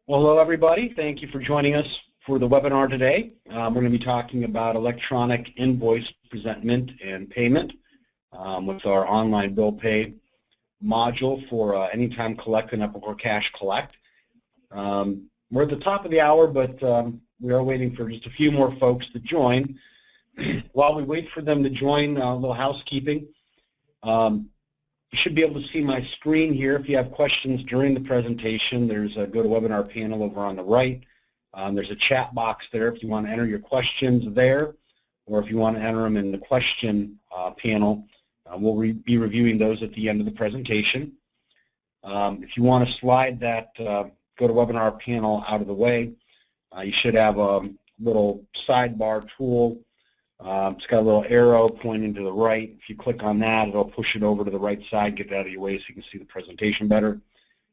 Well, hello everybody. Thank you for joining us for the webinar today. We're going to be talking about electronic invoice presentment and payment with our online bill pay module for Anytime Collect and Epicor Cash Collect. We're at the top of the hour, but we are waiting for just a few more folks to join. While we wait for them to join, a little housekeeping. You should be able to see my screen here. If you have questions during the presentation, there's a GoToWebinar panel over on the right. There's a chat box there if you want to enter your questions there, or if you want to enter them in the question panel. We'll be reviewing those at the end of the presentation. If you want to slide that GoToWebinar panel out of the way, you should have a little sidebar tool. It's got a little arrow pointing to the right. If you click on that, it'll push it over to the right side, get it out of your way so you can see the presentation better.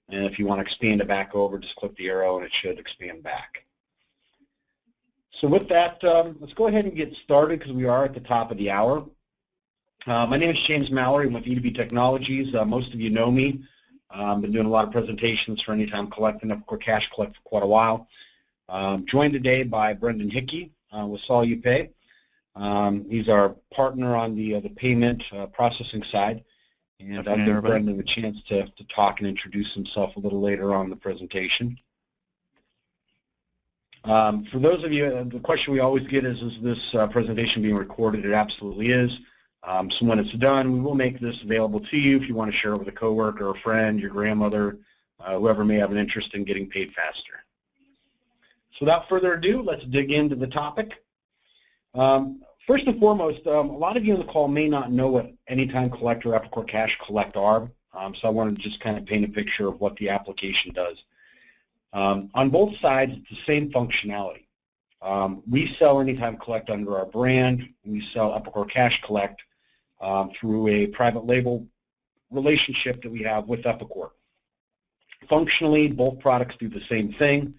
And if you want to expand it back over, just click the arrow and it should expand back. So with that, let's go ahead and get started because we are at the top of the hour. My name is James Mallory. I'm with E2B Technologies. Most of you know me. I've been doing a lot of presentations for Anytime Collect and Epicor Cash Collect for quite a while. Joined today by Brendan Hickey with Solupay. He's our partner on the payment processing side, and I'll give Brendan a chance to talk and introduce himself a little later on in the presentation. For those of you, the question we always get is this presentation being recorded? It absolutely is. So when it's done, we will make this available to you if you want to share it with a coworker, a friend, your grandmother, whoever may have an interest in getting paid faster. So without further ado, let's dig into the topic. First and foremost, a lot of you on the call may not know what Anytime Collect or Epicor Cash Collect are, so I wanted to just kind of paint a picture of what the application does. On both sides, it's the same functionality. We sell Anytime Collect under our brand. We sell Epicor Cash Collect through a private label relationship that we have with Epicor. Functionally, both products do the same thing,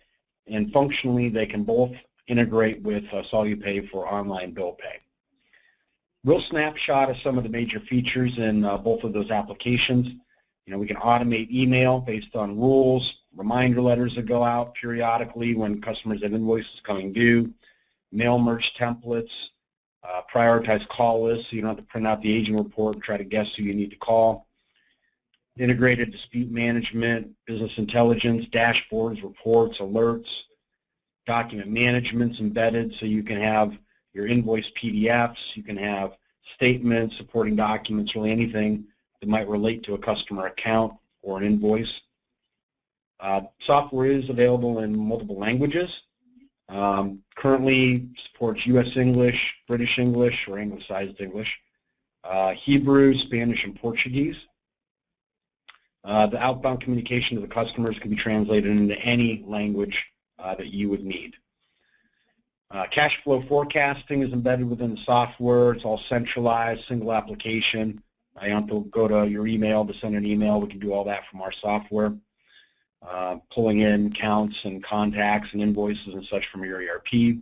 and functionally, they can both integrate with Solupay for online bill pay. Real snapshot of some of the major features in both of those applications. You know, we can automate email based on rules, reminder letters that go out periodically when customers have invoices coming due, mail merge templates, prioritize call lists so you don't have to print out the aging report and try to guess who you need to call, integrated dispute management, business intelligence, dashboards, reports, alerts, document management's embedded so you can have your invoice PDFs, you can have statements, supporting documents, really anything that might relate to a customer account or an invoice. Software is available in multiple languages. Currently supports US English, British English, or Anglicized English, Hebrew, Spanish, and Portuguese. The outbound communication to the customers can be translated into any language that you would need. Cash flow forecasting is embedded within the software. It's all centralized, single application. You don't have to go to your email to send an email. We can do all that from our software. Pulling in counts and contacts and invoices and such from your ERP.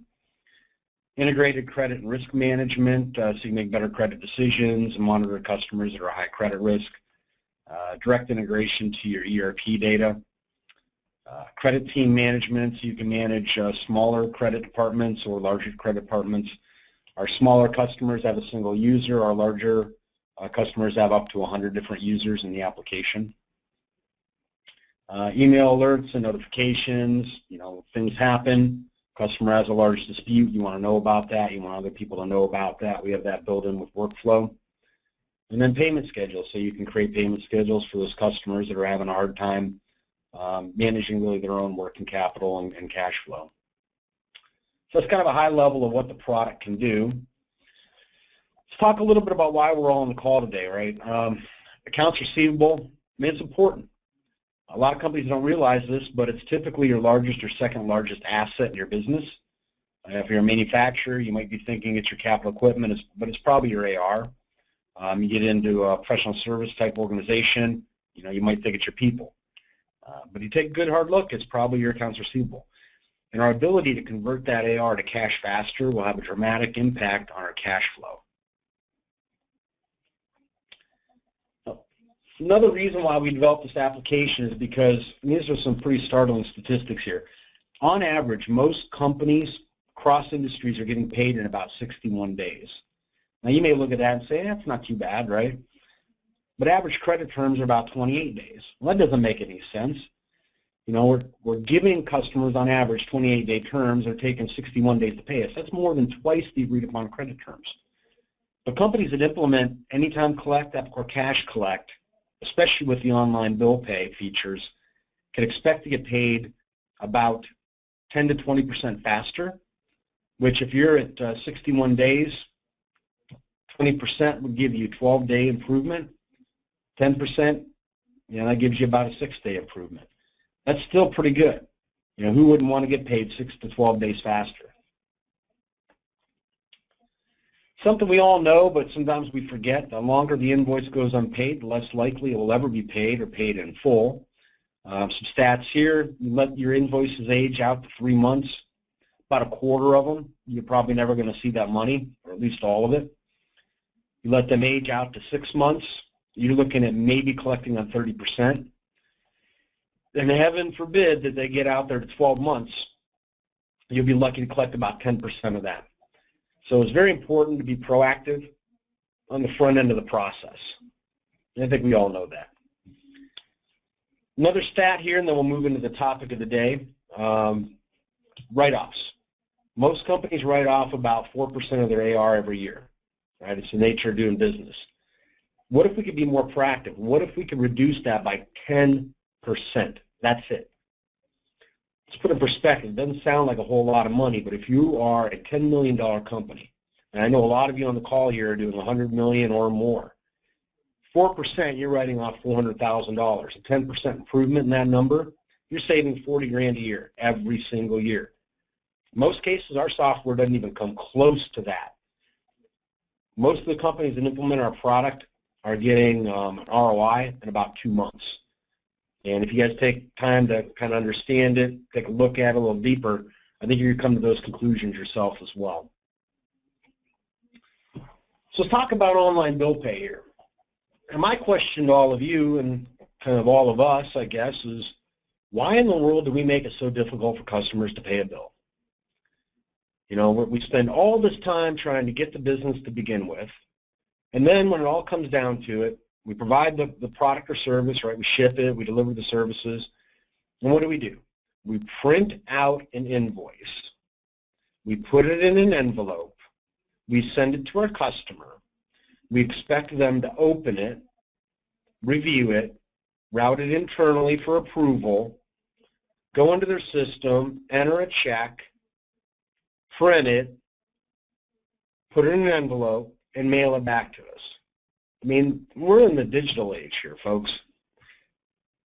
Integrated credit and risk management so you can make better credit decisions and monitor customers that are high credit risk. Direct integration to your ERP data. Credit team management, so you can manage smaller credit departments or larger credit departments. Our smaller customers have a single user. Our larger customers have up to 100 different users in the application. Email alerts and notifications, you know, things happen. Customer has a large dispute. You want to know about that. You want other people to know about that. We have that built in with workflow. And then payment schedules, so you can create payment schedules for those customers that are having a hard time managing really their own working capital and cash flow. So it's kind of a high level of what the product can do. Let's talk a little bit about why we're all on the call today, right? Accounts receivable, I mean, it's important. A lot of companies don't realize this, but it's typically your largest or second largest asset in your business. If you're a manufacturer, you might be thinking it's your capital equipment, but it's probably your AR. You get into a professional service type organization, you know, you might think it's your people. But you take a good hard look, it's probably your accounts receivable. And our ability to convert that AR to cash faster will have a dramatic impact on our cash flow. Another reason why we developed this application is because, and these are some pretty startling statistics here. On average, most companies across industries are getting paid in about 61 days. Now you may look at that and say, that's not too bad, right? But average credit terms are about 28 days. Well, that doesn't make any sense. You know, we're giving customers on average 28-day terms. They're taking 61 days to pay us. That's more than twice the agreed upon credit terms. But companies that implement Anytime Collect, Epicor Cash Collect, especially with the online bill pay features, can expect to get paid about 10 to 20% faster, which if you're at 61 days, 20% would give you 12-day improvement. 10%, you know, that gives you about a 6-day improvement. That's still pretty good. You know, who wouldn't want to get paid 6 to 12 days faster? Something we all know, but sometimes we forget, the longer the invoice goes unpaid, the less likely it will ever be paid or paid in full. Some stats here, you let your invoices age out to 3 months. About a quarter of them, you're probably never going to see that money, or at least all of it. You let them age out to 6 months, you're looking at maybe collecting on 30%. And heaven forbid that they get out there to 12 months, you'll be lucky to collect about 10% of that. So it's very important to be proactive on the front end of the process. And I think we all know that. Another stat here, and then we'll move into the topic of the day, write-offs. Most companies write off about 4% of their AR every year, right? It's the nature of doing business. What if we could be more proactive? What if we could reduce that by 10%? That's it. Let's put it in perspective. It doesn't sound like a whole lot of money, but if you are a $10 million company, and I know a lot of you on the call here are doing $100 million or more, 4%, you're writing off $400,000. A 10% improvement in that number, you're saving 40 grand a year, every single year. In most cases, our software doesn't even come close to that. Most of the companies that implement our product are getting an ROI in about 2 months. And if you guys take time to kind of understand it, take a look at it a little deeper, I think you're going to come to those conclusions yourself as well. So let's talk about online bill pay here. And my question to all of you and kind of all of us, I guess, is why in the world do we make it so difficult for customers to pay a bill? You know, we spend all this time trying to get the business to begin with, and then when it all comes down to it, we provide the product or service, right? We ship it, we deliver the services, and what do? We print out an invoice. We put it in an envelope. We send it to our customer. We expect them to open it, review it, route it internally for approval, go into their system, enter a check, print it, put it in an envelope, and mail it back to us. I mean, we're in the digital age here, folks.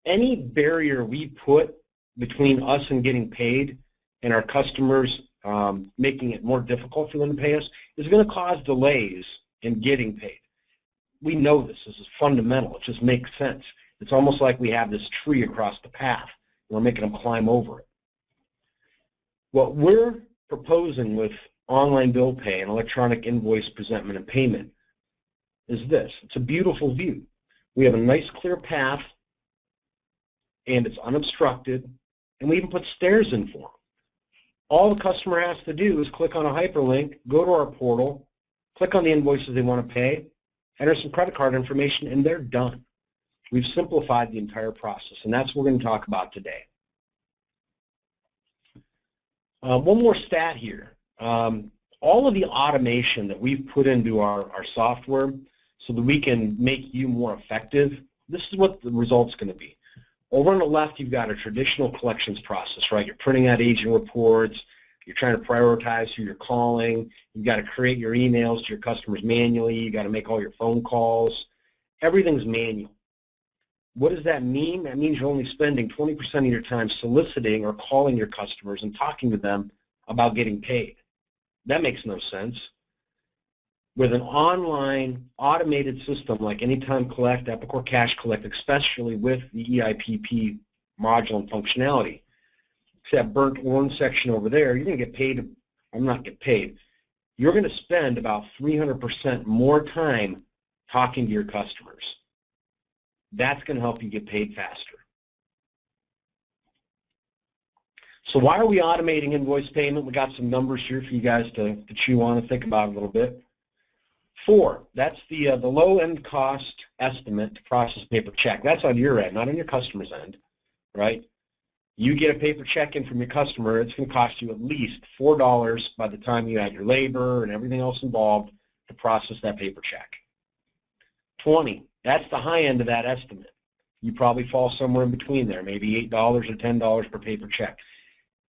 Any barrier we put between us and getting paid and our customers making it more difficult for them to pay us is going to cause delays in getting paid. We know this. This is fundamental. It just makes sense. It's almost like we have this tree across the path. We're making them climb over it. What we're proposing with online bill pay and electronic invoice presentment and payment is this. It's a beautiful view. We have a nice clear path, and it's unobstructed, and we even put stairs in for them. All the customer has to do is click on a hyperlink, go to our portal, click on the invoices they want to pay, enter some credit card information, and they're done. We've simplified the entire process, and that's what we're going to talk about today. One more stat here. All of the automation that we've put into our software so that we can make you more effective, this is what the result's going to be. Over on the left, you've got a traditional collections process, right? You're printing out agent reports. You're trying to prioritize who you're calling. You've got to create your emails to your customers manually. You've got to make all your phone calls. Everything's manual. What does that mean? That means you're only spending 20% of your time soliciting or calling your customers and talking to them about getting paid. That makes no sense. With an online automated system like Anytime Collect, Epicor Cash Collect, especially with the EIPP module and functionality, see that burnt orange section over there, you're going to get paid, I'm not get paid, you're going to spend about 300% more time talking to your customers. That's going to help you get paid faster. So why are we automating invoice payment? We got some numbers here for you guys to chew on and think about a little bit. 4, that's the low-end cost estimate to process a paper check. That's on your end, not on your customer's end, right? You get a paper check in from your customer, it's going to cost you at least $4 by the time you add your labor and everything else involved to process that paper check. 20, that's the high end of that estimate. You probably fall somewhere in between there, maybe $8 or $10 per paper check.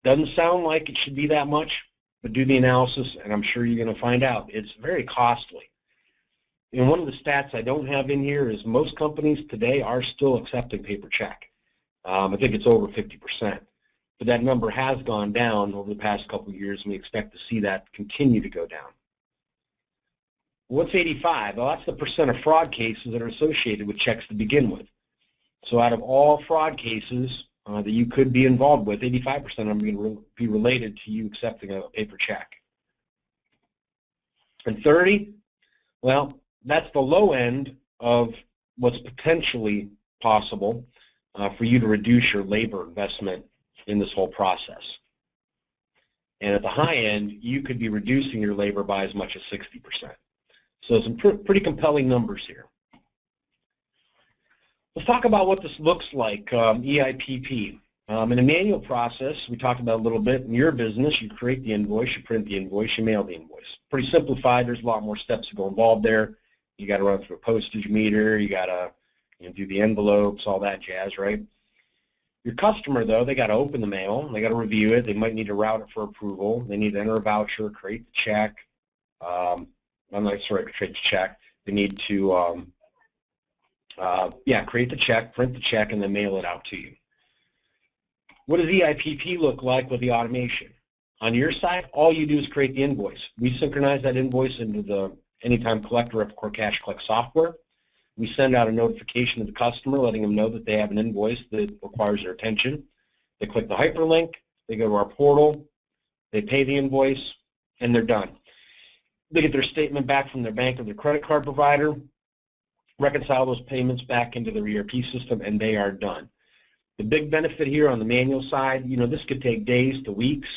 Doesn't sound like it should be that much, but do the analysis, and I'm sure you're going to find out it's very costly. And one of the stats I don't have in here is most companies today are still accepting paper check. I think it's over 50%. But that number has gone down over the past couple of years, and we expect to see that continue to go down. What's 85? Well, that's the percent of fraud cases that are associated with checks to begin with. So out of all fraud cases that you could be involved with, 85% of them are going to be related to you accepting a paper check. And 30, well, that's the low end of what's potentially possible for you to reduce your labor investment in this whole process. And at the high end, you could be reducing your labor by as much as 60%. So some pretty compelling numbers here. Let's talk about what this looks like, EIPP. In a manual process, we talked about a little bit, in your business, you create the invoice, you print the invoice, you mail the invoice. Pretty simplified. There's a lot more steps that go involved there. You got to run through a postage meter, you got to do the envelopes, all that jazz, right? Your customer, though, they got to open the mail, they got to review it, they might need to route it for approval, they need to enter a voucher, create the check. I'm not sorry, create the check. They need to, create the check, print the check, and then mail it out to you. What does EIPP look like with the automation? On your side, all you do is create the invoice. We synchronize that invoice into the Anytime Collect or Epicor Cash Collect software. We send out a notification to the customer letting them know that they have an invoice that requires their attention. They click the hyperlink, they go to our portal, they pay the invoice, and they're done. They get their statement back from their bank or their credit card provider, reconcile those payments back into their ERP system, and they are done. The big benefit here on the manual side, this could take days to weeks,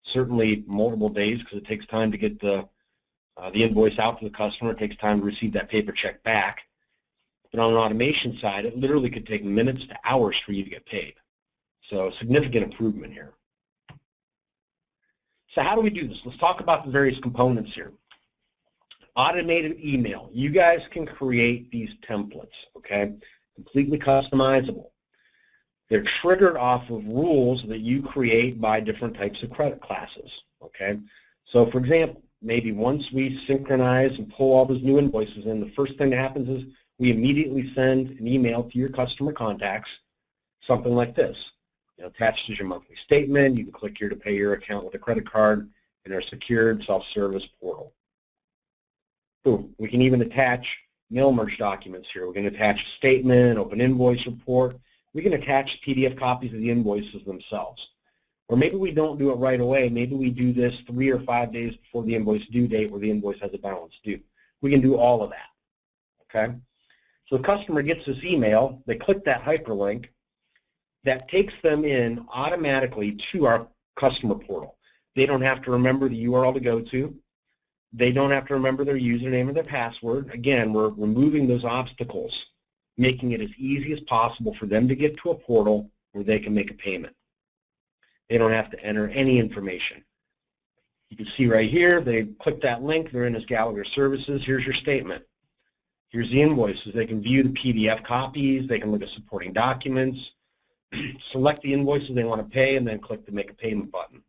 certainly multiple days because it takes time to get the invoice out to the customer. It takes time to receive that paper check back. But on an automation side, it literally could take minutes to hours for you to get paid. So significant improvement here. So how do we do this? Let's talk about the various components here. Automated email. You guys can create these templates, okay? Completely customizable. They're triggered off of rules that you create by different types of credit classes, okay? So for example, maybe once we synchronize and pull all those new invoices in, the first thing that happens is we immediately send an email to your customer contacts, something like this. Attached is your monthly statement. You can click here to pay your account with a credit card in our secured self-service portal. Boom. We can even attach mail merge documents here. We can attach a statement, open invoice report. We can attach PDF copies of the invoices themselves. Or maybe we don't do it right away. Maybe we do this 3 or 5 days before the invoice due date where the invoice has a balance due. We can do all of that, okay? So the customer gets this email. They click that hyperlink. That takes them in automatically to our customer portal. They don't have to remember the URL to go to. They don't have to remember their username or their password. Again, we're removing those obstacles, making it as easy as possible for them to get to a portal where they can make a payment. They don't have to enter any information. You can see right here, they click that link, they're in this Gallagher Services. Here's your statement. Here's the invoices. They can view the PDF copies, they can look at supporting documents, select the invoices they want to pay, and then click the Make a Payment button.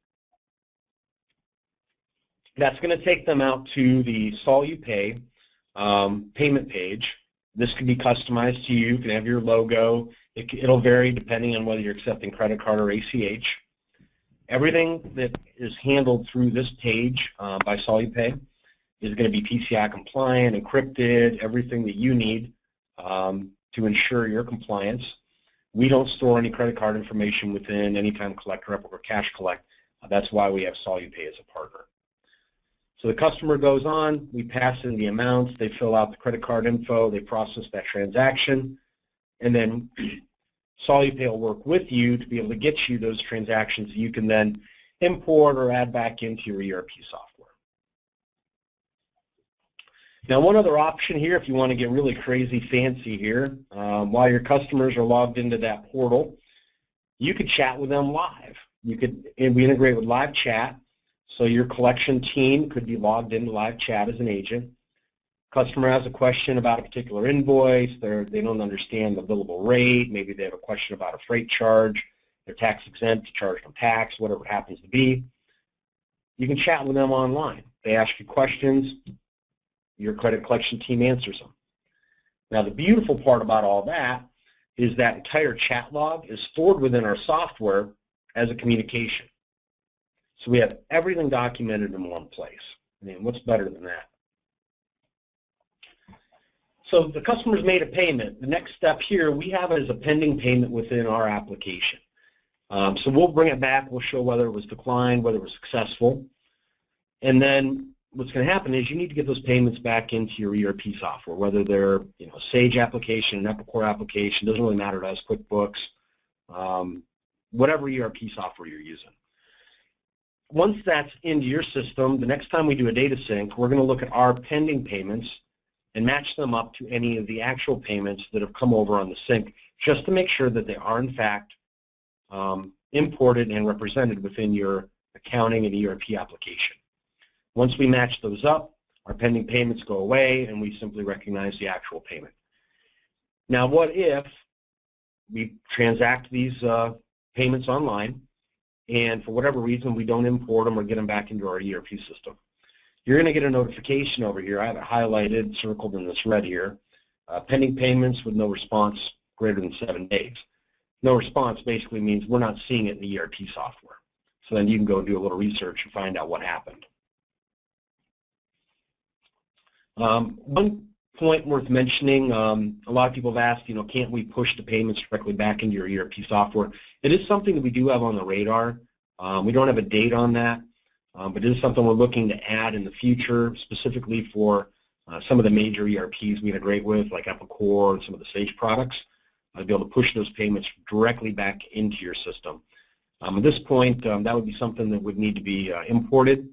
That's going to take them out to the Solupay payment page. This can be customized to you. You can have your logo. It'll vary depending on whether you're accepting credit card or ACH. Everything that is handled through this page by Solupay is going to be PCI compliant, encrypted, everything that you need to ensure your compliance. We don't store any credit card information within Anytime Collect or Epicor Cash Collect. That's why we have Solupay as a partner. So the customer goes on, we pass in the amounts, they fill out the credit card info, they process that transaction. and then Solupay will work with you to be able to get you those transactions that you can then import or add back into your ERP software. Now, one other option here, if you want to get really crazy fancy here, while your customers are logged into that portal, you could chat with them live. We integrate with live chat, so your collection team could be logged into live chat as an agent. Customer has a question about a particular invoice, they don't understand the billable rate, maybe they have a question about a freight charge, they're tax exempt, charged on tax, whatever it happens to be. You can chat with them online. They ask you questions, your credit collection team answers them. Now, the beautiful part about all that is that entire chat log is stored within our software as a communication. So we have everything documented in one place. I mean, what's better than that? So the customer's made a payment. The next step here, we have it as a pending payment within our application. So we'll bring it back. We'll show whether it was declined, whether it was successful. And then what's going to happen is you need to get those payments back into your ERP software, whether they're Sage application, an Epicor application, doesn't really matter to us, QuickBooks, whatever ERP software you're using. Once that's into your system, the next time we do a data sync, we're going to look at our pending payments and match them up to any of the actual payments that have come over on the sync, just to make sure that they are in fact imported and represented within your accounting and ERP application. Once we match those up, our pending payments go away and we simply recognize the actual payment. Now, what if we transact these payments online and for whatever reason we don't import them or get them back into our ERP system? You're going to get a notification over here. I have it highlighted, circled in this red here. Pending payments with no response greater than 7 days. No response basically means we're not seeing it in the ERP software. So then you can go do a little research and find out what happened. One point worth mentioning, a lot of people have asked, can't we push the payments directly back into your ERP software? It is something that we do have on the radar. We don't have a date on that. But it is something we're looking to add in the future, specifically for some of the major ERPs we integrate with, like Epicor and some of the Sage products, to be able to push those payments directly back into your system. At this point, that would be something that would need to be imported.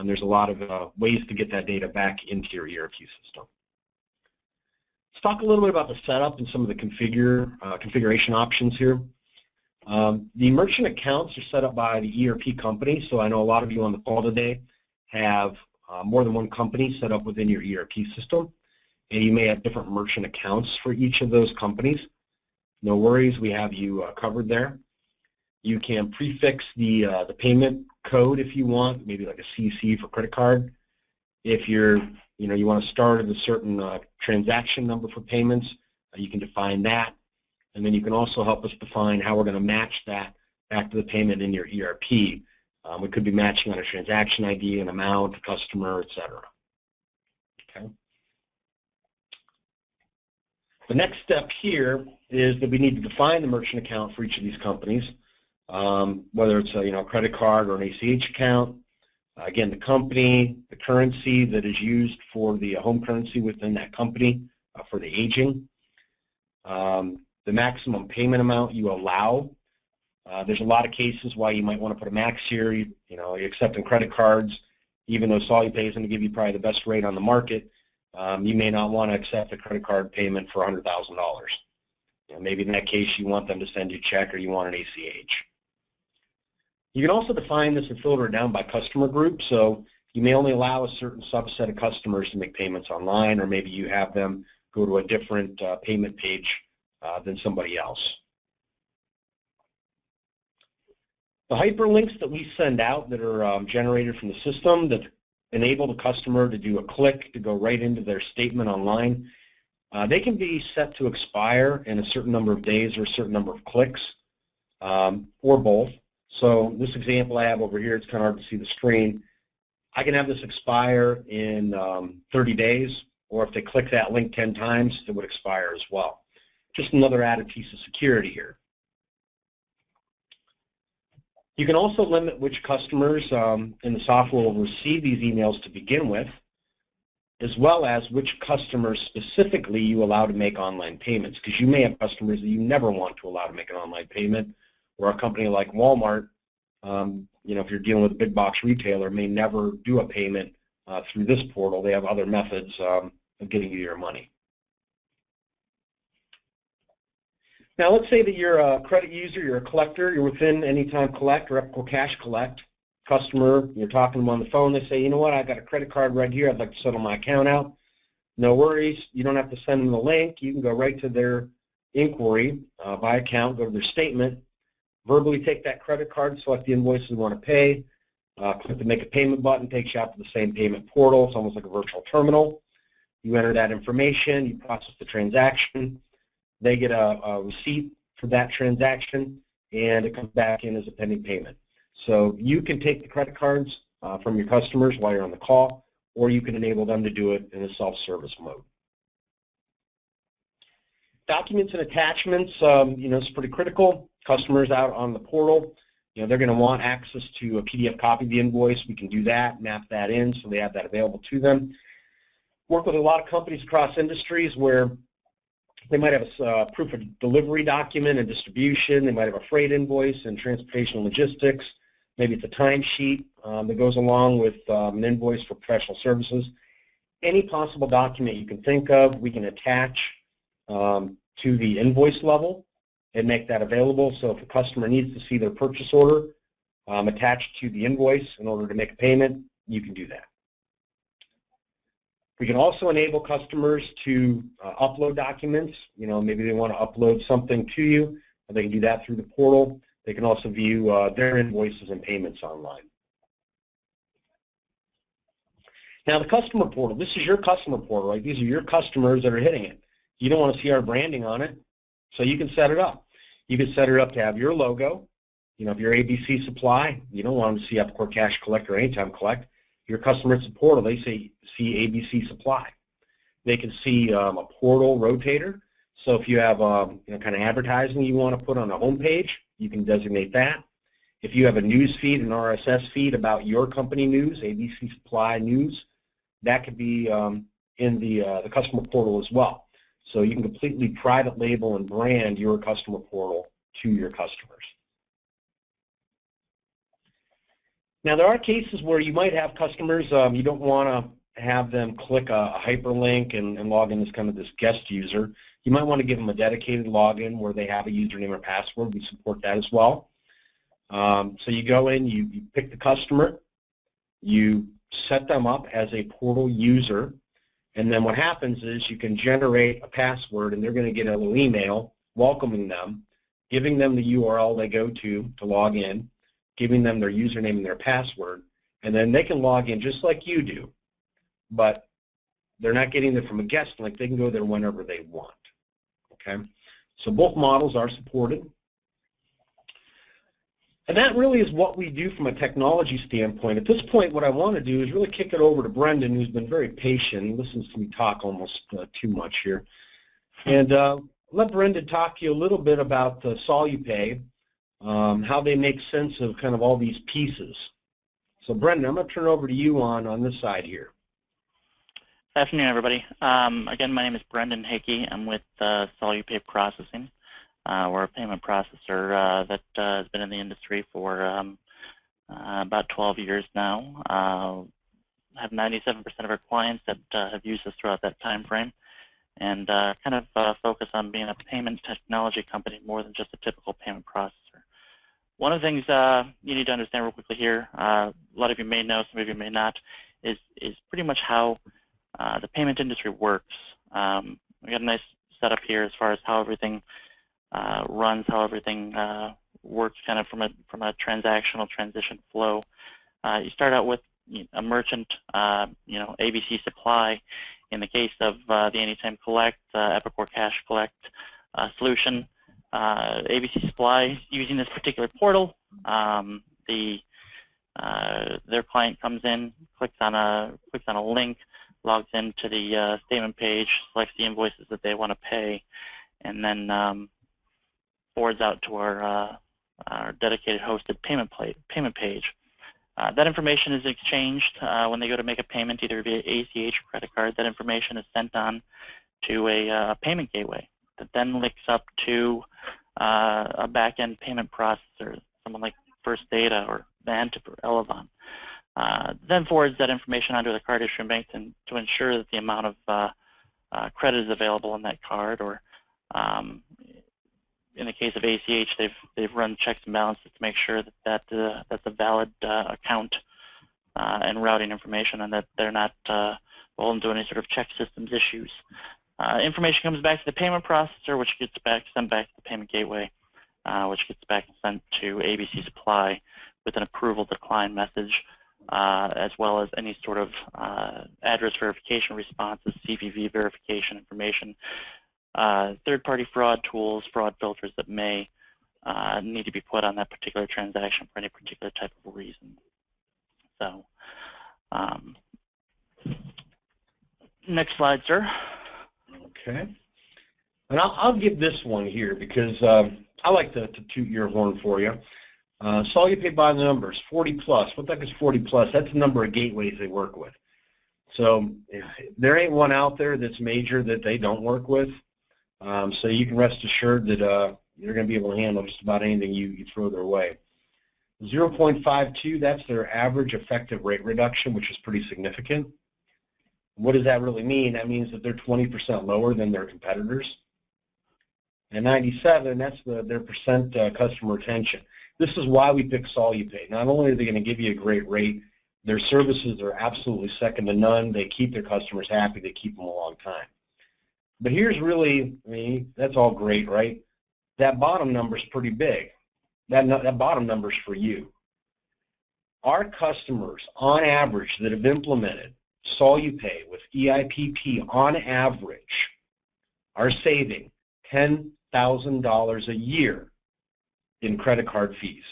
There's a lot of ways to get that data back into your ERP system. Let's talk a little bit about the setup and some of the configuration options here. The merchant accounts are set up by the ERP company, so I know a lot of you on the call today have more than one company set up within your ERP system, and you may have different merchant accounts for each of those companies. No worries, we have you covered there. You can prefix the payment code if you want, maybe like a CC for credit card. If you want to start at a certain transaction number for payments, you can define that. And then you can also help us define how we're going to match that back to the payment in your ERP. We could be matching on a transaction ID, an amount, a customer, etc. Okay. The next step here is that we need to define the merchant account for each of these companies, whether it's a credit card or an ACH account. Again, the company, the currency that is used for the home currency within that company for the aging. The maximum payment amount you allow. There's a lot of cases why you might want to put a max here. You accept in credit cards, even though Solupay is going to give you probably the best rate on the market, you may not want to accept a credit card payment for $100,000. Maybe in that case you want them to send you a check or you want an ACH. You can also define this and filter it down by customer group, so you may only allow a certain subset of customers to make payments online, or maybe you have them go to a different payment page than somebody else. The hyperlinks that we send out that are generated from the system that enable the customer to do a click to go right into their statement online, they can be set to expire in a certain number of days or a certain number of clicks, or both. So this example I have over here, it's kind of hard to see the screen. I can have this expire in 30 days, or if they click that link 10 times, it would expire as well. Just another added piece of security here. You can also limit which customers in the software will receive these emails to begin with. as well as which customers specifically you allow to make online payments, because you may have customers that you never want to allow to make an online payment, or a company like Walmart, if you're dealing with a big box retailer, may never do a payment through this portal. They have other methods of getting you your money. Now let's say that you're a credit user, you're a collector, you're within Anytime Collect or Epical Cash Collect. Customer, you're talking to them on the phone, they say, you know what, I've got a credit card right here, I'd like to settle my account out. No worries, you don't have to send them the link, you can go right to their inquiry by account, go to their statement, verbally take that credit card, select the invoices you want to pay, click the Make a Payment button, takes you out to the same payment portal. It's almost like a virtual terminal. You enter that information, you process the transaction, they get a receipt for that transaction, and it comes back in as a pending payment. So you can take the credit cards from your customers while you're on the call, or you can enable them to do it in a self-service mode. Documents and attachments, it's pretty critical. Customers out on the portal, they're going to want access to a PDF copy of the invoice. We can do that, map that in so they have that available to them. Work with a lot of companies across industries where they might have a proof of delivery document and distribution. They might have a freight invoice and transportation and logistics. Maybe it's a timesheet that goes along with an invoice for professional services. Any possible document you can think of, we can attach to the invoice level and make that available. So if a customer needs to see their purchase order attached to the invoice in order to make a payment, you can do that. We can also enable customers to upload documents. Maybe they want to upload something to you. They can do that through the portal. They can also view their invoices and payments online. Now the customer portal, this is your customer portal, right? These are your customers that are hitting it. You don't want to see our branding on it, so you can set it up. You can set it up to have your logo. If you're ABC Supply, you don't want them to see Epicor Cash Collect or Anytime Collect. Your customer at the portal, they see ABC Supply. They can see a portal rotator. So if you have kind of advertising you want to put on a home page, you can designate that. If you have a news feed, an RSS feed about your company news, ABC Supply News, that could be in the customer portal as well. So you can completely private label and brand your customer portal to your customers. Now there are cases where you might have customers, you don't want to have them click a hyperlink and log in as kind of this guest user. You might want to give them a dedicated login where they have a username or password. We support that as well. So you go in, you pick the customer, you set them up as a portal user, and then what happens is you can generate a password, and they're going to get a little email welcoming them, giving them the URL they go to log in, giving them their username and their password, and then they can log in just like you do, but they're not getting it from a guest link. They can go there whenever they want. Okay, so both models are supported. And that really is what we do from a technology standpoint. At this point, what I want to do is really kick it over to Brendan, who's been very patient. He listens to me talk almost too much here. And let Brendan talk to you a little bit about Solupay, how they make sense of kind of all these pieces. So Brendan, I'm going to turn it over to you on this side here. Good afternoon, everybody. Again, my name is Brendan Hickey. I'm with Solupay Processing. We're a payment processor that has been in the industry for about 12 years now. Have 97% of our clients that have used us throughout that time frame, and kind of focus on being a payment technology company more than just a typical payment processor. One of the things you need to understand real quickly here, a lot of you may know, some of you may not, is pretty much how the payment industry works. We got a nice setup here as far as how everything runs, how everything works, kind of from a transactional transition flow. You start out with a merchant, ABC Supply. In the case of the Anytime Collect, Epicor Cash Collect solution, ABC Supply using this particular portal, their client comes in, clicks on a link, logs into the statement page, selects the invoices that they want to pay, and then forwards out to our dedicated hosted payment page. That information is exchanged when they go to make a payment, either via ACH or credit card. That information is sent on to a payment gateway that then links up to a back-end payment processor, someone like First Data or Vantiv or Elevon. Then forwards that information onto the card issuing bank to ensure that the amount of credit is available on that card, or in the case of ACH, they've run checks and balances to make sure that that's a valid account and routing information, and that they're not beholden to any sort of check systems issues. Information comes back to the payment processor, which gets sent back to the payment gateway, which gets back and sent to ABC Supply with an approval decline message, as well as any sort of address verification responses, CVV verification information, third-party fraud tools, fraud filters that may need to be put on that particular transaction for any particular type of reason. So, next slide, sir. Okay. And I'll give this one here because I like to toot your horn for you. Solupay By The Numbers, 40 plus. What the heck is 40 plus? That's the number of gateways they work with. So there ain't one out there that's major that they don't work with. So you can rest assured that you're going to be able to handle just about anything you throw their way. 0.52, that's their average effective rate reduction, which is pretty significant. What does that really mean? That means that they're 20% lower than their competitors. And 97, that's their percent customer retention. This is why we pick Solupay. Not only are they going to give you a great rate, their services are absolutely second to none. They keep their customers happy. They keep them a long time. But here's really, I mean, that's all great, right? That bottom number is pretty big. That bottom number is for you. Our customers, on average, that have implemented Solupay with EIPP, on average, are saving $10,000 a year in credit card fees.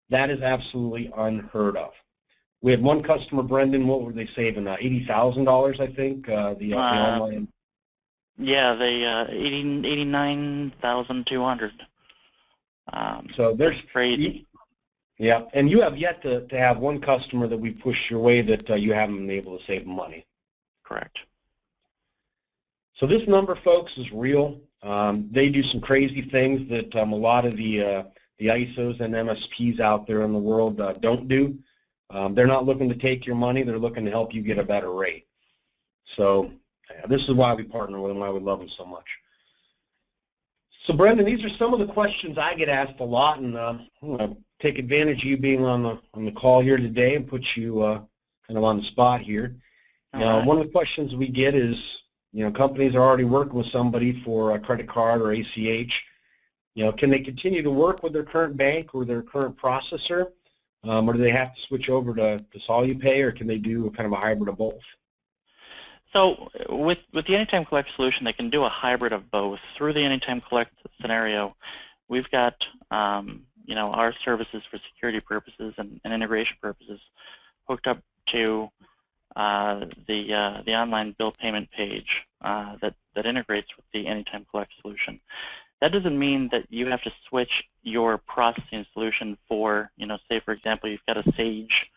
That is absolutely unheard of. We had one customer, Brendan, what were they saving? $80,000, I think, the online. Yeah, they 89,200. So there's crazy. Yeah, and you have yet to have one customer that we pushed your way that you haven't been able to save money. Correct. So this number, folks, is real. They do some crazy things that a lot of the ISOs and MSPs out there in the world don't do. They're not looking to take your money. They're looking to help you get a better rate. So this is why we partner with them, why we love them so much. So, Brendan, these are some of the questions I get asked a lot, and I'm going to take advantage of you being on the call here today and put you kind of on the spot here. Now, one of the questions we get is, companies are already working with somebody for a credit card or ACH. Can they continue to work with their current bank or their current processor, or do they have to switch over to Solupay, or can they do kind of a hybrid of both? So with the Anytime Collect solution, they can do a hybrid of both. Through the Anytime Collect scenario, we've got our services for security purposes and integration purposes hooked up to the online bill payment page that integrates with the Anytime Collect solution. That doesn't mean that you have to switch your processing solution for, say for example, you've got a Sage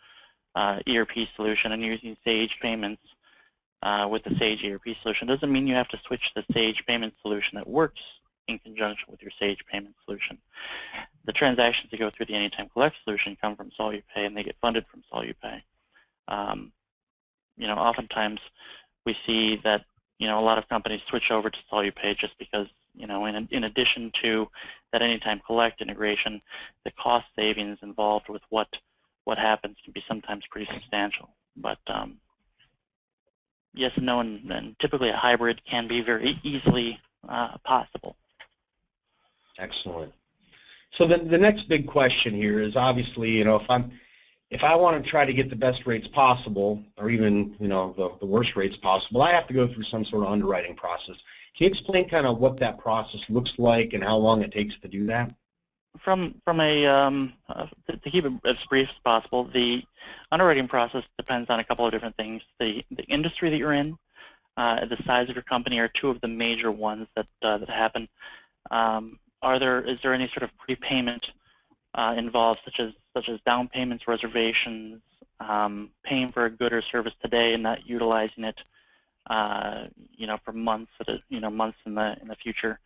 ERP solution and you're using Sage payments with the Sage ERP solution. Doesn't mean you have to switch the Sage payment solution that works in conjunction with your Sage payment solution. The transactions that go through the Anytime Collect solution come from Solupay and they get funded from Solupay. Oftentimes we see that a lot of companies switch over to Solupay just because in addition to that Anytime Collect integration, the cost savings involved with what happens can be sometimes pretty substantial. But yes and no, and typically a hybrid can be very easily possible. Excellent. So the next big question here is obviously, if I want to try to get the best rates possible, or even the worst rates possible, I have to go through some sort of underwriting process. Can you explain kind of what that process looks like and how long it takes to do that? From a to keep it as brief as possible, the underwriting process depends on a couple of different things. The industry that you're in, the size of your company are two of the major ones that happen. Is there any sort of prepayment involved, such as down payments, reservations, paying for a good or service today and not utilizing it, for months, months in the future.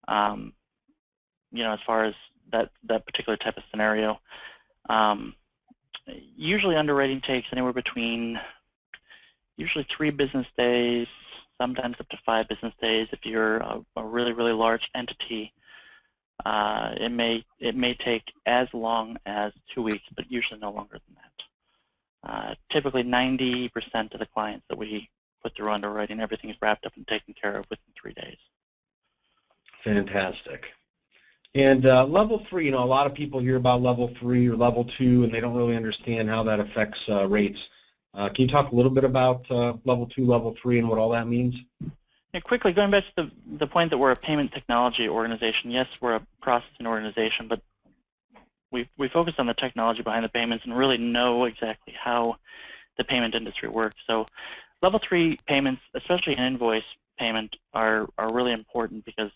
As far as that particular type of scenario, usually underwriting takes anywhere between usually 3 business days, sometimes up to 5 business days. If you're a really, really large entity, it may take as long as 2 weeks, but usually no longer than that. Typically 90% of the clients that we put through underwriting, everything is wrapped up and taken care of within 3 days. Fantastic. And level 3, a lot of people hear about level 3 or level 2, and they don't really understand how that affects rates. Can you talk a little bit about level 2, level 3, and what all that means? Yeah, quickly, going back to the point that we're a payment technology organization. Yes, we're a processing organization, but we focus on the technology behind the payments and really know exactly how the payment industry works. So level 3 payments, especially an invoice payment, are really important because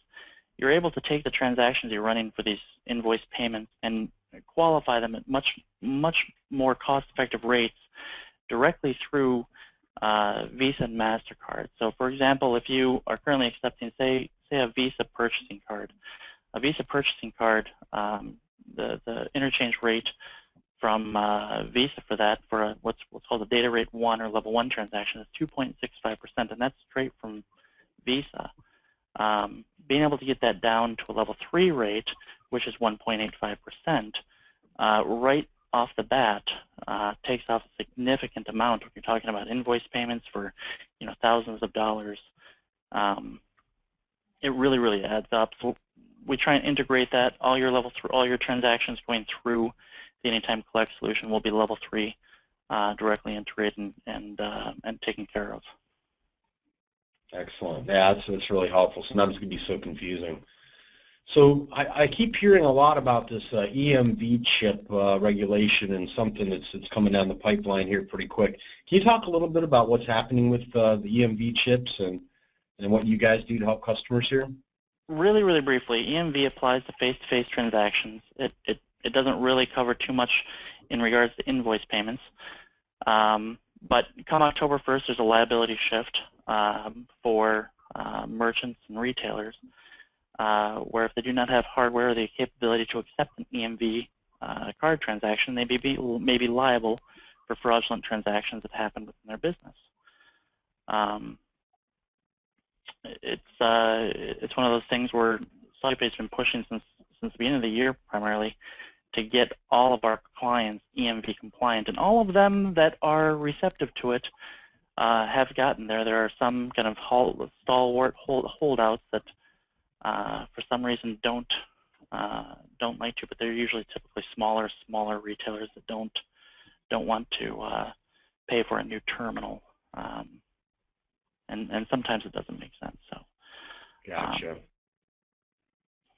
you're able to take the transactions you're running for these invoice payments and qualify them at much more cost-effective rates directly through Visa and MasterCard. So, for example, if you are currently accepting, say a Visa purchasing card, the interchange rate from Visa for that, for what's called a data rate 1 or level 1 transaction, is 2.65%, and that's straight from Visa. Being able to get that down to a level 3 rate, which is 1.85%, right off the bat, takes off a significant amount. When you're talking about invoice payments for, thousands of dollars, it really, really adds up. So we try and integrate that. All your transactions going through the Anytime Collect solution will be level 3, directly integrated and taken care of. Excellent. Yeah, that's really helpful. Sometimes it can be so confusing. So I keep hearing a lot about this EMV chip regulation and something that's coming down the pipeline here pretty quick. Can you talk a little bit about what's happening with the EMV chips and what you guys do to help customers here? Really, really briefly, EMV applies to face-to-face transactions. It doesn't really cover too much in regards to invoice payments. But come October 1st, there's a liability shift for merchants and retailers, where if they do not have hardware or the capability to accept an EMV card transaction, they may be liable for fraudulent transactions that happen within their business. It's one of those things where Solupay has been pushing since the beginning of the year, primarily, to get all of our clients EMV compliant, and all of them that are receptive to it have gotten there. There are some kind of stalwart holdouts that for some reason don't like to, but they're usually typically smaller retailers that don't want to pay for a new terminal, and sometimes it doesn't make sense. So gotcha.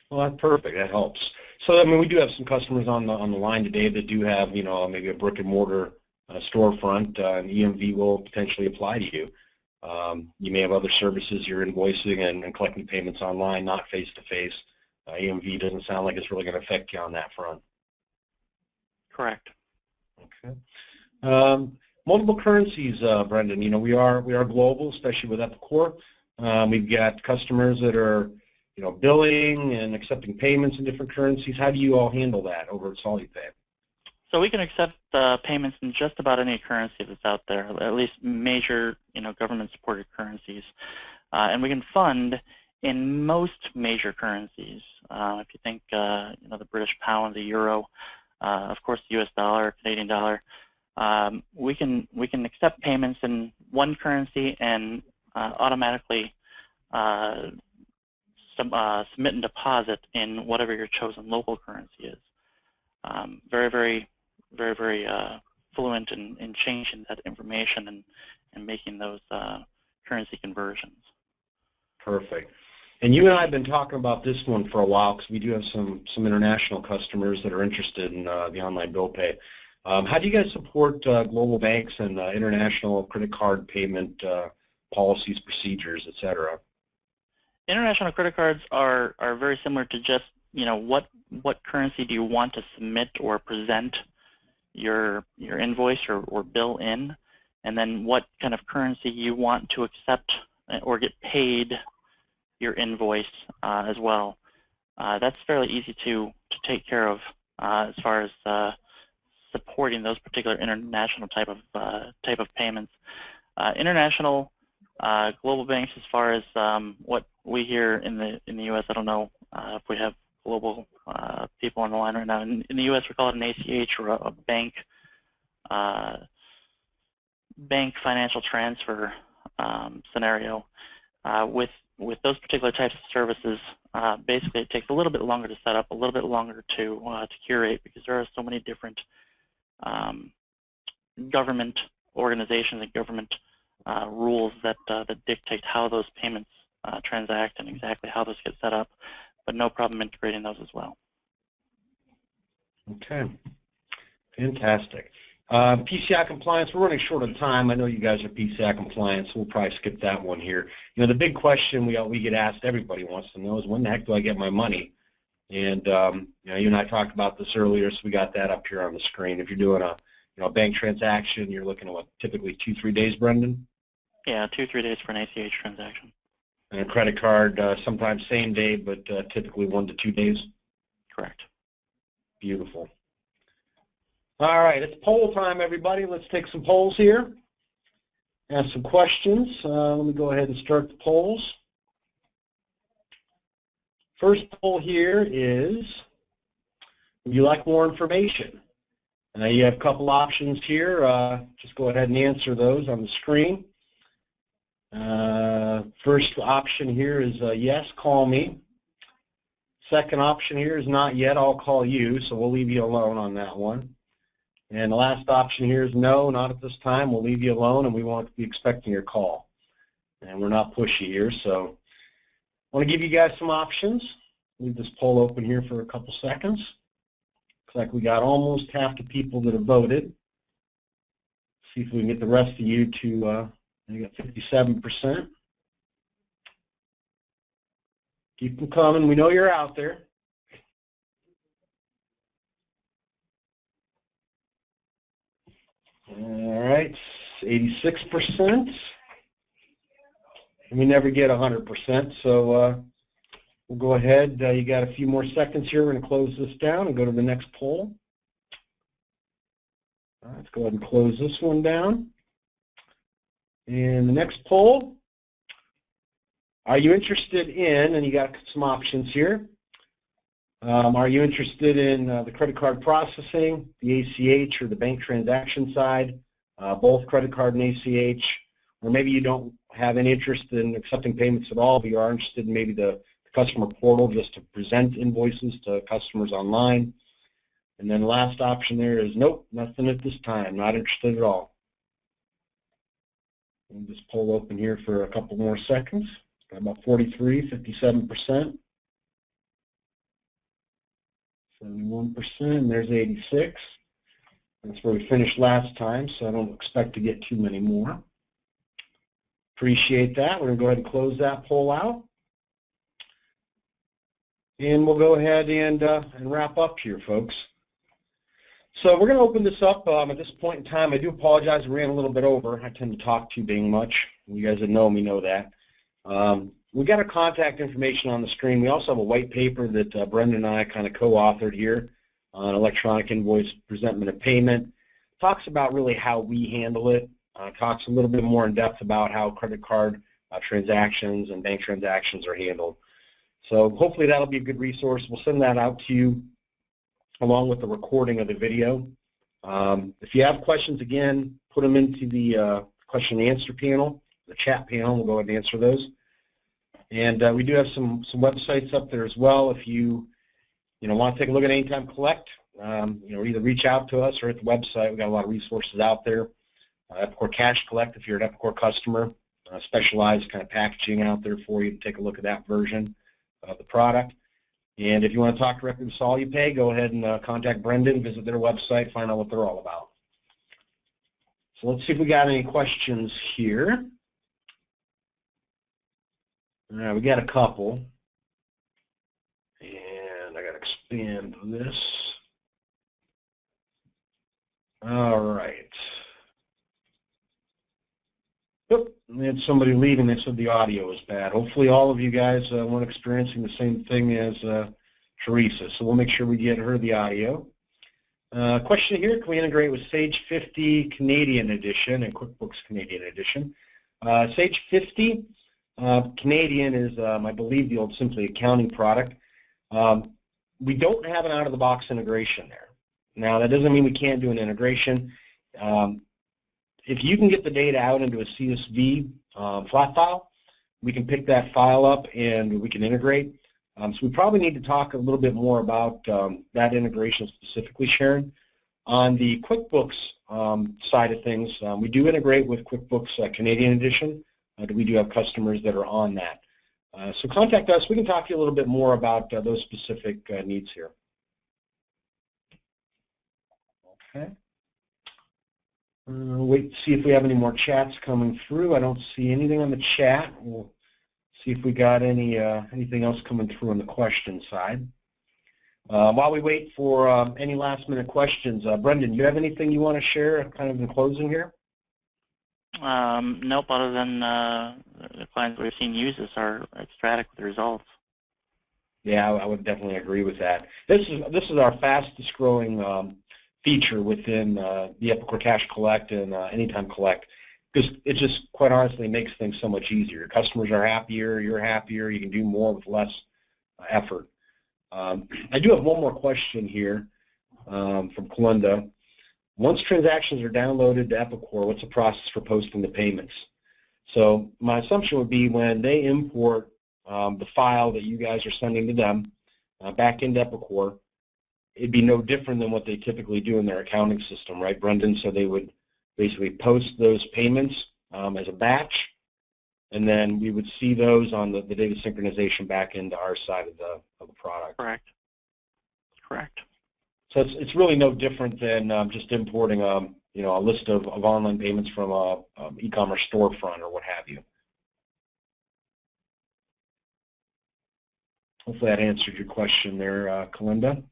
Well, that's perfect. That helps. So, I mean, we do have some customers on the line today that do have, maybe a brick and mortar storefront, and EMV will potentially apply to you. You may have other services you're invoicing and collecting payments online, not face-to-face. EMV doesn't sound like it's really going to affect you on that front. Correct. Okay. Multiple currencies, Brendan. We are global, especially with Epicor. We've got customers that are billing and accepting payments in different currencies. How do you all handle that over at Solupay? So we can accept payments in just about any currency that's out there, at least major, government-supported currencies, and we can fund in most major currencies. If you think, the British pound, the euro, of course, the U.S. dollar, Canadian dollar, we can accept payments in one currency and automatically submit and deposit in whatever your chosen local currency is. Very fluent in changing that information and making those currency conversions. Perfect. And you and I have been talking about this one for a while because we do have some international customers that are interested in the online bill pay. How do you guys support global banks and international credit card payment policies, procedures, et cetera? International credit cards are very similar to just what currency do you want to submit or present your invoice or bill in, and then what kind of currency you want to accept or get paid your invoice as well. That's fairly easy to take care of as far as supporting those particular international type of payments. International global banks, as far as what we hear in the U.S. I don't know if we have global people on the line right now. In the U.S., we call it an ACH, or a bank financial transfer scenario. With those particular types of services, basically it takes a little bit longer to set up, a little bit longer to curate, because there are so many different government organizations and government rules that dictate how those payments transact and exactly how those get set up, but no problem integrating those as well. Okay, fantastic. PCI compliance, we're running short on time. I know you guys are PCI compliant, so we'll probably skip that one here. The big question we get asked, everybody wants to know, is when the heck do I get my money? And you and I talked about this earlier, so we got that up here on the screen. If you're doing a bank transaction, you're looking at what, typically 2-3 days, Brendan? Yeah, 2-3 days for an ACH transaction. And a credit card, sometimes same day, but typically 1 to 2 days? Correct. Beautiful. All right, it's poll time, everybody. Let's take some polls here. Ask some questions. Let me go ahead and start the polls. First poll here is, would you like more information? You have a couple options here. Just go ahead and answer those on the screen. First option here is yes, call me. Second option here is not yet, I'll call you, so we'll leave you alone on that one. And the last option here is no, not at this time, we'll leave you alone, and we won't be expecting your call. And we're not pushy here, so I want to give you guys some options. Leave this poll open here for a couple seconds. Looks like we got almost half the people that have voted. See if we can get the rest of you to, you got 57%. Keep them coming. We know you're out there. All right, 86%. And we never get 100%, so we'll go ahead. You got a few more seconds here. We're going to close this down and go to the next poll. All right, let's go ahead and close this one down. And the next poll, are you interested in, and you got some options here, are you interested in the credit card processing, the ACH, or the bank transaction side, both credit card and ACH, or maybe you don't have any interest in accepting payments at all, but you are interested in maybe the customer portal just to present invoices to customers online. And then the last option there is nope, nothing at this time, not interested at all. We'll just poll open here for a couple more seconds. Got about 43, 57%. 71%, and there's 86. That's where we finished last time, so I don't expect to get too many more. Appreciate that. We're going to go ahead and close that poll out. And we'll go ahead and wrap up here, folks. So we're going to open this up at this point in time. I do apologize, I ran a little bit over. I tend to talk too dang much. You guys that know me know that. We got our contact information on the screen. We also have a white paper that Brendan and I kind of co-authored here on electronic invoice presentment and payment. Talks about really how we handle it. Talks a little bit more in depth about how credit card transactions and bank transactions are handled. So hopefully that'll be a good resource. We'll send that out to you along with the recording of the video. If you have questions, again, put them into the question and answer panel, the chat panel. We'll go ahead and answer those. And we do have some websites up there as well. If you want to take a look at Anytime Collect, either reach out to us or at the website. We've got a lot of resources out there. Epicor Cash Collect, if you're an Epicor customer, specialized kind of packaging out there for you to take a look at that version of the product. And if you want to talk directly to Solupay, go ahead and contact Brendan, visit their website, find out what they're all about. So let's see if we got any questions here. All right, we got a couple. And I got expand this. All right. Oop, we had somebody leaving. They said the audio was bad. Hopefully all of you guys weren't experiencing the same thing as Teresa, so we'll make sure we get her the audio. Question here, can we integrate with Sage 50 Canadian Edition and QuickBooks Canadian Edition? Sage 50 Canadian is, I believe, the old Simply Accounting product. We don't have an out-of-the-box integration there. Now, that doesn't mean we can't do an integration. If you can get the data out into a CSV flat file, we can pick that file up and we can integrate. So we probably need to talk a little bit more about that integration specifically, Sharon. On the QuickBooks side of things, we do integrate with QuickBooks Canadian Edition. We do have customers that are on that. So contact us. We can talk to you a little bit more about those specific needs here. Okay. Wait to see if we have any more chats coming through. I don't see anything on the chat. We'll see if we got any anything else coming through on the question side. While we wait for any last-minute questions, Brendan, do you have anything you want to share kind of in closing here? Nope, other than the clients we've seen use this are ecstatic with the results. Yeah, I would definitely agree with that. This is our fastest growing feature within the Epicor Cash Collect and Anytime Collect, because it just quite honestly makes things so much easier. Your customers are happier, you're happier, you can do more with less effort. I do have one more question here from Kalinda. Once transactions are downloaded to Epicor, what's the process for posting the payments? So my assumption would be when they import the file that you guys are sending to them back into Epicor, it'd be no different than what they typically do in their accounting system, right, Brendan? So they would basically post those payments as a batch, and then we would see those on the data synchronization back into our side of the product. Correct. Correct. So it's really no different than just importing a list of online payments from a e-commerce storefront or what have you. Hopefully that answered your question there, Kalinda.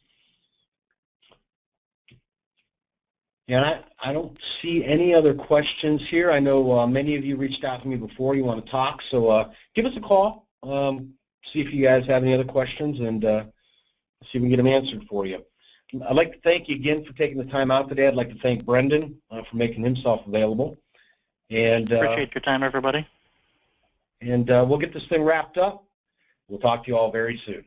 Yeah, I don't see any other questions here. I know many of you reached out to me before. You want to talk, so give us a call. See if you guys have any other questions, and see if we can get them answered for you. I'd like to thank you again for taking the time out today. I'd like to thank Brendan for making himself available. And appreciate your time, everybody. And we'll get this thing wrapped up. We'll talk to you all very soon.